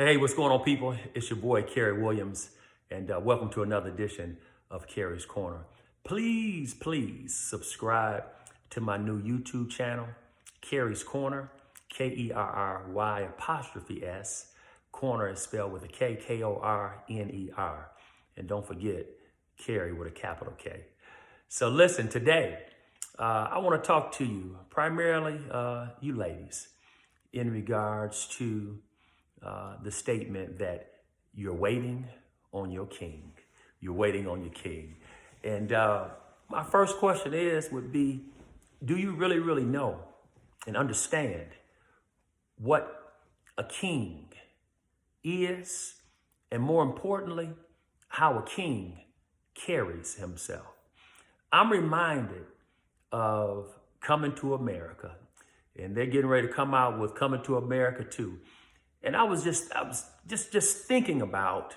Hey, what's going on, people? It's your boy, Kerry Williams, and welcome to another edition of Kerry's Corner. Please subscribe to my new YouTube channel, Kerry's Corner, Kerry''S. Corner is spelled with a K, Korner. And don't forget, Kerry with a capital K. So listen, today, I want to talk to you, primarily you ladies, in regards to the statement that you're waiting on your king. You're waiting on your king. And my first question would be, do you really know and understand what a king is? And more importantly, how a king carries himself? I'm reminded of Coming to America, and they're getting ready to come out with Coming to America 2. And I was just thinking about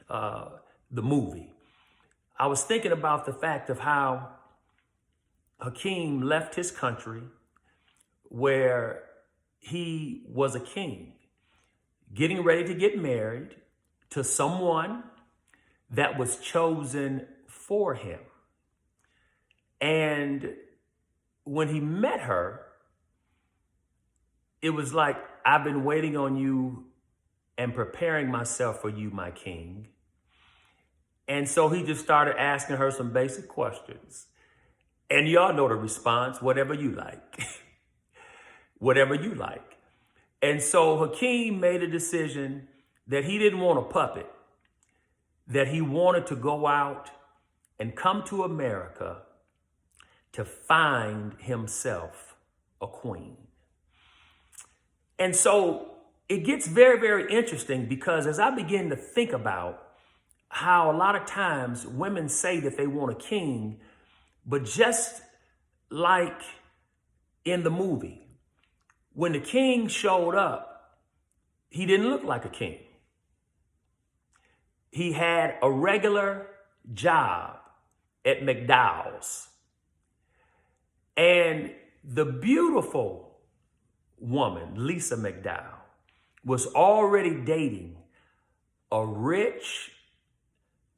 the movie. I was thinking about the fact of how Hakeem left his country where he was a king, getting ready to get married to someone that was chosen for him. And when he met her, it was like, I've been waiting on you and preparing myself for you, my king. And so he just started asking her some basic questions. And y'all know the response, whatever you like. Whatever you like. And so Hakeem made a decision that he didn't want a puppet, that he wanted to go out and come to America to find himself a queen. And so it gets very interesting, because as I begin to think about how a lot of times women say that they want a king, but just like in the movie, when the king showed up, he didn't look like a king. He had a regular job at McDowell's. And the beautiful woman, Lisa McDowell, was already dating a rich,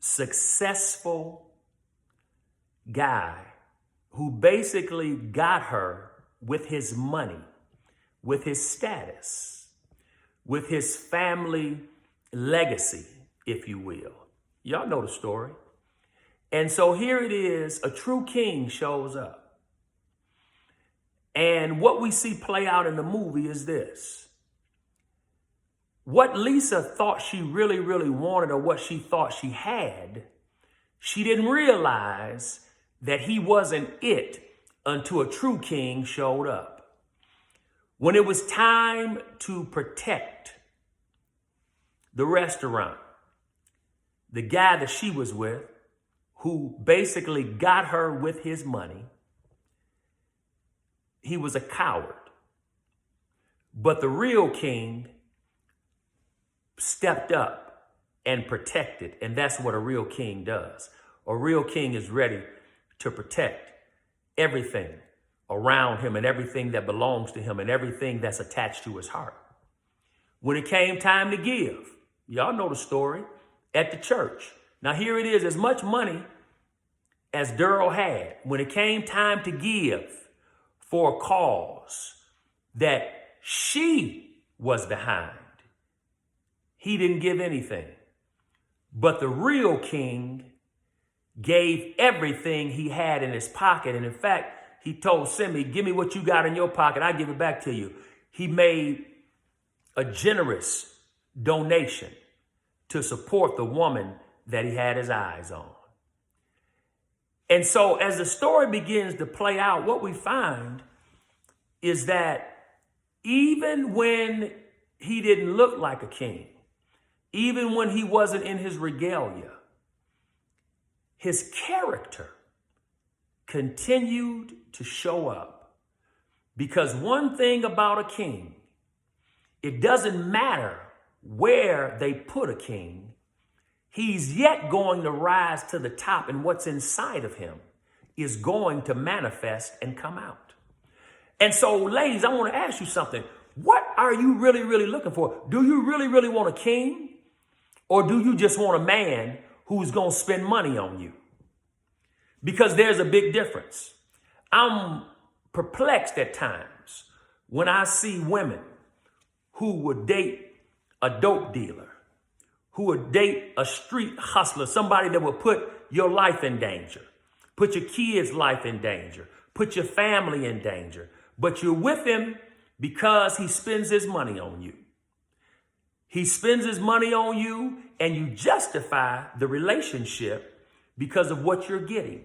successful guy who basically got her with his money, with his status, with his family legacy, if you will. Y'all know the story. And so here it is, a true king shows up. And what we see play out in the movie is this. What Lisa thought she really wanted, or what she thought she had, she didn't realize that he wasn't it until a true king showed up. When it was time to protect the restaurant, the guy that she was with, who basically got her with his money, he was a coward. But the real king stepped up and protected. And that's what a real king does. A real king is ready to protect everything around him and everything that belongs to him and everything that's attached to his heart. When it came time to give, y'all know the story, at the church. Now here it is, as much money as Daryl had, when it came time to give for a cause that she was behind, he didn't give anything. But the real king gave everything he had in his pocket. And in fact, he told Simi, give me what you got in your pocket, I'll give it back to you. He made a generous donation to support the woman that he had his eyes on. And so as the story begins to play out, what we find is that even when he didn't look like a king, even when he wasn't in his regalia, his character continued to show up. Because one thing about a king, it doesn't matter where they put a king, he's yet going to rise to the top, and what's inside of him is going to manifest and come out. And so, ladies, I want to ask you something. What are you really, really looking for? Do you really, really want a king? Or do you just want a man who's going to spend money on you? Because there's a big difference. I'm perplexed at times when I see women who would date a dope dealer, who would date a street hustler, somebody that would put your life in danger, put your kids' life in danger, put your family in danger. But you're with him because he spends his money on you. He spends his money on you and you justify the relationship because of what you're getting.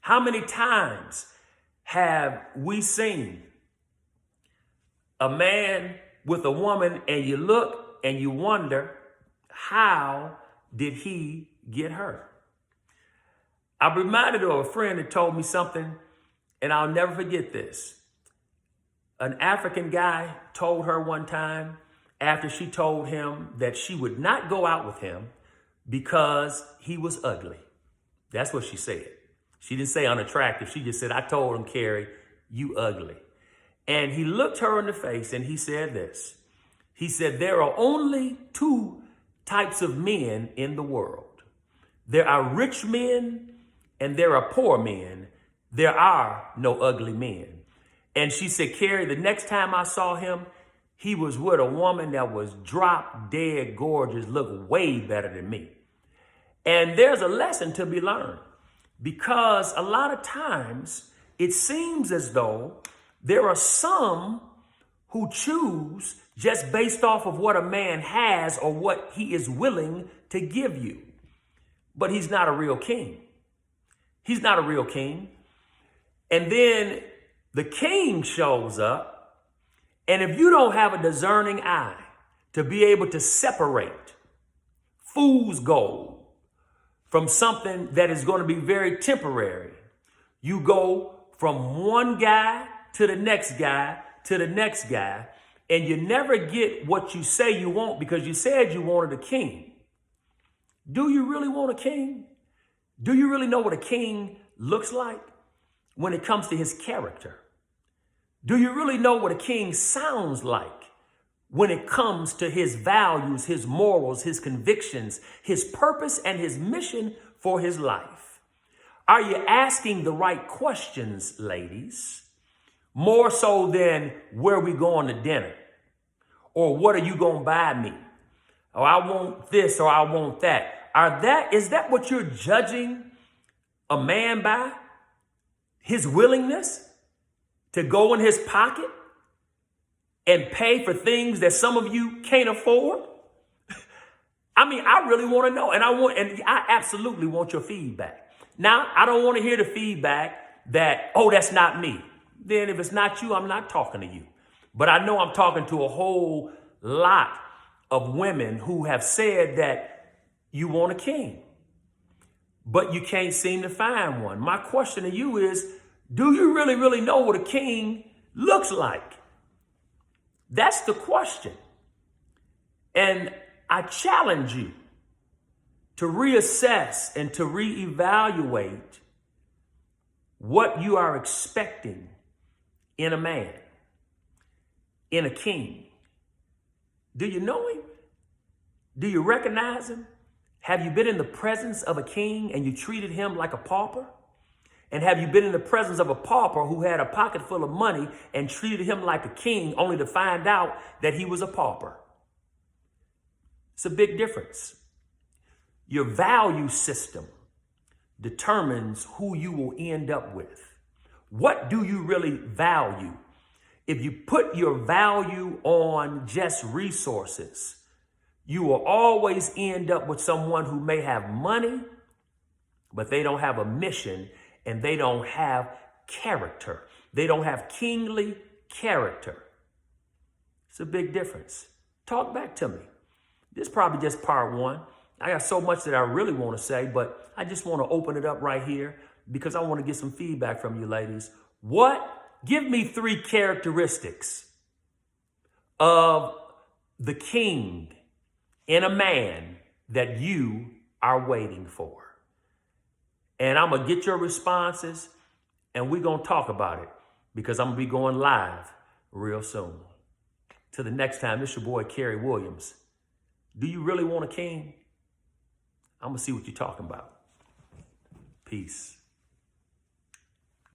How many times have we seen a man with a woman and you look and you wonder, how did he get her? I'm reminded of a friend that told me something, and I'll never forget this. An African guy told her one time, after she told him that she would not go out with him because he was ugly. That's what she said. She didn't say unattractive. She just said, I told him, Carrie, you ugly. And he looked her in the face and he said this. He said, there are only two types of men in the world. There are rich men and there are poor men. There are no ugly men. And she said, Carrie, the next time I saw him, he was with a woman that was drop dead gorgeous, looked way better than me. And there's a lesson to be learned, because a lot of times it seems as though there are some who choose just based off of what a man has or what he is willing to give you. But he's not a real king. He's not a real king. And then the king shows up. And if you don't have a discerning eye to be able to separate fool's gold from something that is going to be very temporary, you go from one guy to the next guy to the next guy, and you never get what you say you want because you said you wanted a king. Do you really want a king? Do you really know what a king looks like when it comes to his character? Do you really know what a king sounds like when it comes to his values, his morals, his convictions, his purpose, and his mission for his life? Are you asking the right questions, ladies? More so than where we going to dinner? Or what are you going to buy me? Or I want this or I want that. Is that what you're judging a man by? His willingness to go in his pocket and pay for things that some of you can't afford? I mean, I really want to know. And I absolutely want your feedback. Now, I don't want to hear the feedback that, oh, that's not me. Then if it's not you, I'm not talking to you. But I know I'm talking to a whole lot of women who have said that you want a king, but you can't seem to find one. My question to you is, do you really, really know what a king looks like? That's the question. And I challenge you to reassess and to reevaluate what you are expecting in a man, in a king. Do you know him? Do you recognize him? Have you been in the presence of a king and you treated him like a pauper? And have you been in the presence of a pauper who had a pocket full of money and treated him like a king only to find out that he was a pauper? It's a big difference. Your value system determines who you will end up with. What do you really value? If you put your value on just resources, you will always end up with someone who may have money, but they don't have a mission and they don't have character. They don't have kingly character. It's a big difference. Talk back to me. This is probably just part one. I got so much that I really want to say, but I just want to open it up right here because I want to get some feedback from you ladies. Give me 3 characteristics of the king in a man that you are waiting for. And I'm going to get your responses and we're going to talk about it because I'm going to be going live real soon. Till the next time, this your boy, Kerry Williams. Do you really want a king? I'm going to see what you're talking about. Peace.